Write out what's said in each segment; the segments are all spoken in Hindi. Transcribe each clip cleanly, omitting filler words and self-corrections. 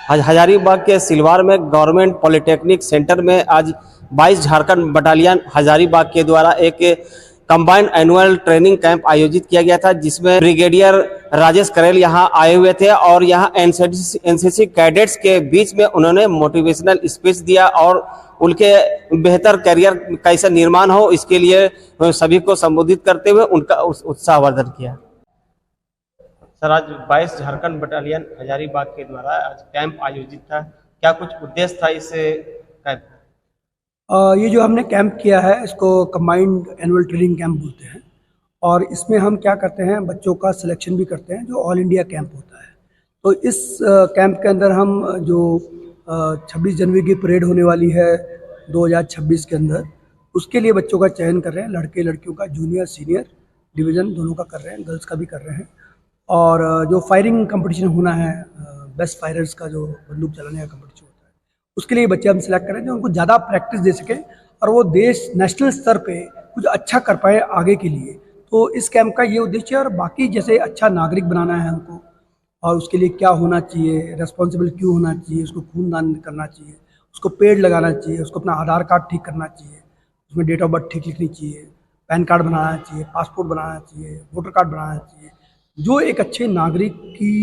आज हजारीबाग के सिलवार में गवर्नमेंट पॉलिटेक्निक सेंटर में आज 22 झारखंड बटालियन हजारीबाग के द्वारा एक कंबाइंड एनुअल ट्रेनिंग कैंप आयोजित किया गया था, जिसमें ब्रिगेडियर राजेश करेल यहां आए हुए थे और यहां एनसीसी कैडेट्स के बीच में उन्होंने मोटिवेशनल स्पीच दिया और उनके बेहतर करियर कैसे निर्माण हो इसके लिए सभी को संबोधित करते हुए उनका उत्साहवर्धन किया। सर, आज 22 झारखंड बटालियन हजारीबाग के द्वारा आज कैंप आयोजित था, क्या कुछ उद्देश्य था इस कैंप? ये जो हमने कैंप किया है इसको कंबाइंड एनुअल ट्रेनिंग कैंप बोलते हैं और इसमें हम क्या करते हैं, बच्चों का सिलेक्शन भी करते हैं जो ऑल इंडिया कैंप होता है। तो इस कैंप के अंदर हम जो 26 जनवरी की परेड होने वाली है 2026 के अंदर, उसके लिए बच्चों का चयन कर रहे हैं। लड़के लड़कियों का जूनियर सीनियर डिवीज़न दोनों का कर रहे हैं, गर्ल्स का भी कर रहे हैं। और जो फायरिंग कंपटीशन होना है, बेस्ट फायरर्स का जो बंदूक चलाने का कंपटीशन होता है, उसके लिए बच्चे हम सिलेक्ट करें जो उनको ज़्यादा प्रैक्टिस दे सकें और वो देश नेशनल स्तर पे कुछ अच्छा कर पाए आगे के लिए। तो इस कैंप का ये उद्देश्य है। और बाकी जैसे अच्छा नागरिक बनाना है हमको और उसके लिए क्या होना चाहिए, रेस्पॉन्सिबल क्यों होना चाहिए, उसको खूनदान करना चाहिए, उसको पेड़ लगाना चाहिए, उसको अपना आधार कार्ड ठीक करना चाहिए, उसमें डेट ऑफ बर्थ ठीक लिखनी चाहिए, पैन कार्ड बनाना चाहिए, पासपोर्ट बनाना चाहिए, वोटर कार्ड बनाना चाहिए। जो एक अच्छे नागरिक की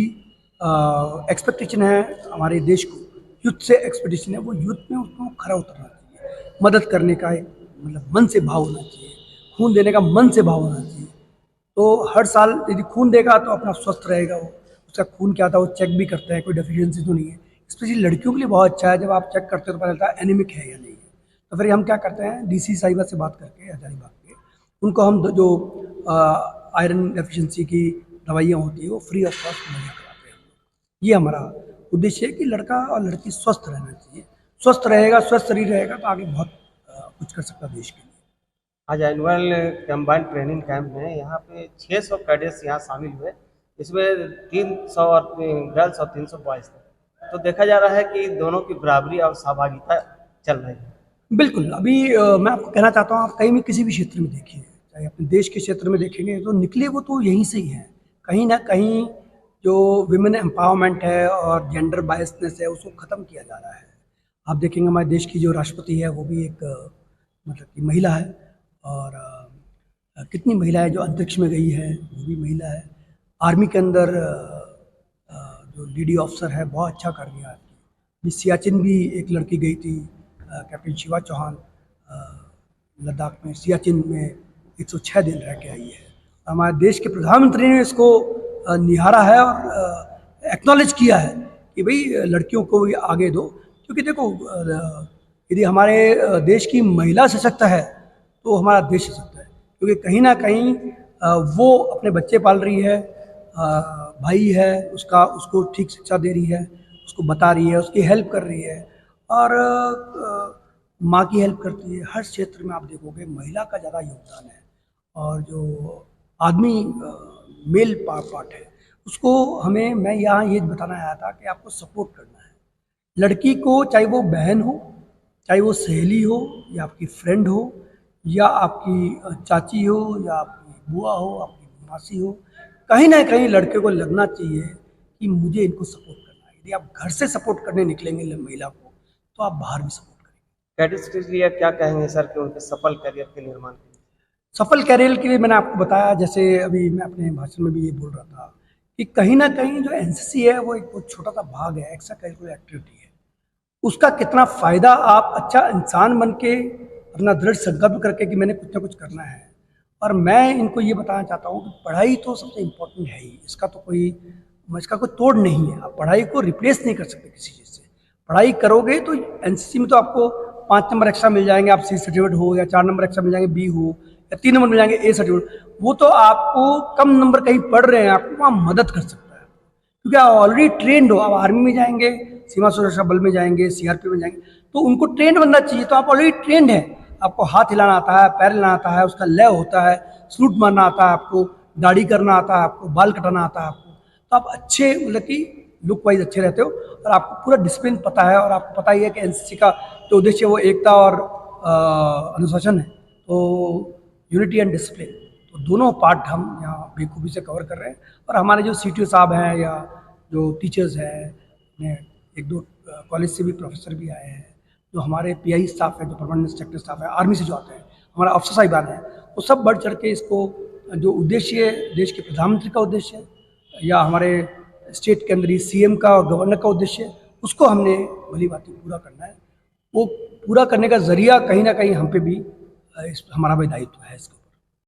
एक्सपेक्टेशन है हमारे देश को, यूथ से एक्सपेक्टेशन है, वो यूथ में उसको खरा उतरना चाहिए। मदद करने का एक मतलब मन से भाव होना चाहिए, खून देने का मन से भाव होना चाहिए। तो हर साल यदि खून देगा तो अपना स्वस्थ रहेगा। वो उसका खून क्या था वो चेक भी करते हैं, कोई डेफिशिएंसी तो नहीं है। स्पेशली लड़कियों के लिए बहुत अच्छा है, जब आप चेक करते हो तो पता चलता है एनीमिक है या नहीं है। तो फिर हम क्या करते हैं, डीसी साहिबा से बात करके हजारीबाग के, उनको हम जो आयरन डेफिशिएंसी की दवाइयाँ होती है वो फ्री ऑफ कॉस्ट मुहैया कराते हैं। ये हमारा उद्देश्य है कि लड़का और लड़की स्वस्थ रहना चाहिए। स्वस्थ रहेगा, स्वस्थ शरीर रहेगा तो आगे बहुत कुछ कर सकता देश के लिए। आज एनुअल कंबाइंड ट्रेनिंग कैंप में यहाँ पे 600 कैडेट्स यहाँ शामिल हुए, इसमें 300 और गर्ल्स और 300 बॉयज थे। तो देखा जा रहा है कि दोनों की बराबरी और सहभागिता चल रही है। बिल्कुल। अभी मैं आपको कहना चाहता हूँ, आप कहीं भी किसी भी क्षेत्र में देखिए, चाहे अपने देश के क्षेत्र में देखेंगे तो निकले वो तो यहीं से ही हैं। कहीं ना कहीं जो विमेन एम्पावरमेंट है और जेंडर बायसनेस है उसको ख़त्म किया जा रहा है। आप देखेंगे हमारे देश की जो राष्ट्रपति है वो भी एक मतलब कि महिला है। और कितनी महिलाएं जो अंतरिक्ष में गई है वो भी महिला है। आर्मी के अंदर जो लेडी ऑफिसर है बहुत अच्छा कर दिया है। सियाचिन भी एक लड़की गई थी, कैप्टन शिवा चौहान, लद्दाख में सियाचिन में 106 दिन रह के आई है। हमारे देश के प्रधानमंत्री ने इसको निहारा है और एक्नॉलेज किया है कि भाई लड़कियों को भी आगे दो। क्योंकि देखो, यदि हमारे देश की महिला सशक्त है तो हमारा देश सशक्त है। क्योंकि कहीं ना कहीं वो अपने बच्चे पाल रही है, भाई है उसका, उसको ठीक शिक्षा दे रही है, उसको बता रही है, उसकी हेल्प कर रही है और माँ की हेल्प करती है। हर क्षेत्र में आप देखोगे महिला का ज़्यादा योगदान है। और जो आदमी मेल पार्ट है उसको हमें, मैं यहाँ ये बताना आया था कि आपको सपोर्ट करना है लड़की को, चाहे वो बहन हो, चाहे वो सहेली हो या आपकी फ्रेंड हो या आपकी चाची हो या आपकी बुआ हो, आपकी मासी हो। कहीं ना कहीं लड़के को लगना चाहिए कि मुझे इनको सपोर्ट करना है। यदि आप घर से सपोर्ट करने निकलेंगे महिला को तो आप बाहर भी सपोर्ट करेंगे। कैडेट्स के लिए क्या कहेंगे सर कि उनके सफल करियर के निर्माण के लिए? सफल कैरियर के लिए मैंने आपको बताया, जैसे अभी मैं अपने भाषण में भी ये बोल रहा था कि कहीं ना कहीं जो एनसीसी है वो एक बहुत छोटा सा भाग है, एक्स्ट्रा करिकुलर एक्टिविटी है। उसका कितना फ़ायदा आप अच्छा इंसान बन के अपना दृढ़ संकल्प करके कि मैंने कुछ ना कुछ करना है। और मैं इनको ये बताना चाहता हूँ कि पढ़ाई तो सबसे इम्पोर्टेंट है ही, इसका कोई तोड़ नहीं है। आप पढ़ाई को रिप्लेस नहीं कर सकते किसी चीज़ से। पढ़ाई करोगे तो एनसीसी में तो आपको 5 नंबर एक्स्ट्रा मिल जाएंगे, आप सी सर्टिफिकेट हो, या 4 नंबर एक्स्ट्रा मिल जाएंगे बी हो, या 3 नंबर मिल जाएंगे ए सर्टिफिकेट। वो तो आपको कम नंबर कहीं पढ़ रहे हैं आपको वहाँ मदद कर सकता है, क्योंकि आप ऑलरेडी ट्रेंड हो। आप आर्मी में जाएंगे, सीमा सुरक्षा बल में जाएंगे, सीआरपी में जाएंगे, तो उनको ट्रेंड बनना चाहिए। तो आप ऑलरेडी ट्रेंड है, आपको हाथ हिलाना आता है, पैर हिलाना आता है, उसका लय होता है, सलूट मारना आता है आपको, दाढ़ी करना आता है आपको, बाल कटाना आता है आपको। तो आप अच्छे मतलब कि लुक वाइज अच्छे रहते हो और आपको पूरा डिसिप्लिन पता है। और आपको पता ही है कि एनसीसी का जो उद्देश्य है वो एकता और अनुशासन है। तो यूनिटी एंड डिसिप्लिन, तो दोनों पार्ट हम यहाँ बेखूबी से कवर कर रहे हैं। और हमारे जो सीटीओ साहब हैं या जो टीचर्स हैं, एक दो कॉलेज से भी प्रोफेसर भी आए हैं, जो हमारे पीआई स्टाफ है, जो परमानेंट सेक्टर स्टाफ है, आर्मी से जो आते हैं, हमारा अफसर साहिबान है, वो सब बढ़ चढ़ के इसको जो उद्देश्य है, देश के प्रधानमंत्री का उद्देश्य है या हमारे स्टेट के अंदर ही सीएम का और गवर्नर का उद्देश्य है, उसको हमने भली बात पूरा करना है। वो पूरा करने का जरिया कहीं ना कहीं हम पे भी हमारा भी दायित्व है इसको।